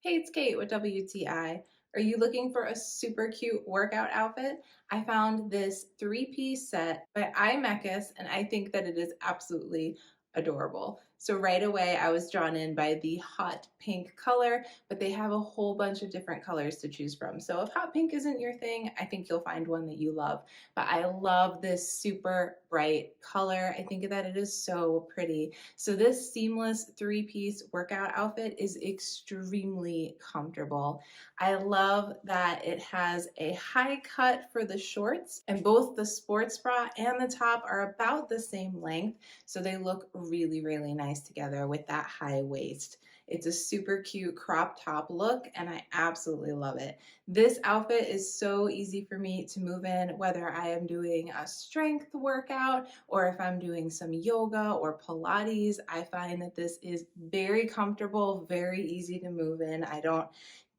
Hey, it's Kate with WTI. Are you looking for a super cute workout outfit? I found this three-piece set by IMEKIS, and I think that it is absolutely adorable. So right away, I was drawn in by the hot pink color, but they have a whole bunch of different colors to choose from. So if hot pink isn't your thing, I think you'll find one that you love. But I love this super bright color. I think that it is so pretty. So this seamless three-piece workout outfit is extremely comfortable. I love that it has a high cut for the shorts, and both the sports bra and the top are about the same length, so they look really, really nice together with that high waist. It's a super cute crop top look, and I absolutely love it. This outfit is so easy for me to move in, whether I am doing a strength workout or if I'm doing some yoga or Pilates. I find that this is very comfortable, very easy to move in. I don't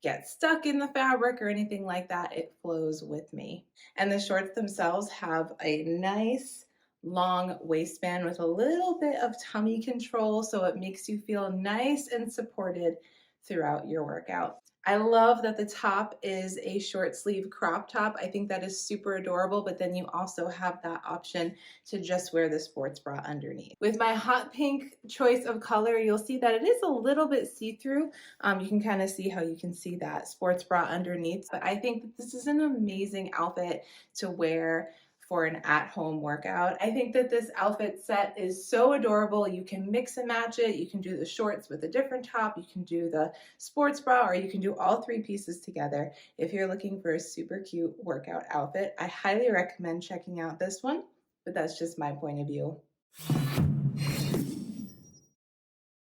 get stuck in the fabric or anything like that. It flows with me. And the shorts themselves have a nice long waistband with a little bit of tummy control, so it makes you feel nice and supported throughout your workout. I love that the top is a short sleeve crop top. I think that is super adorable, but then you also have that option to just wear the sports bra underneath. With my hot pink choice of color, you'll see that it is a little bit see-through. You can kind of see how you can see that sports bra underneath, but I think that this is an amazing outfit to wear for an at-home workout. I think that this outfit set is so adorable. You can mix and match it. You can do the shorts with a different top. You can do the sports bra, or you can do all three pieces together. If you're looking for a super cute workout outfit, I highly recommend checking out this one, but that's just my point of view.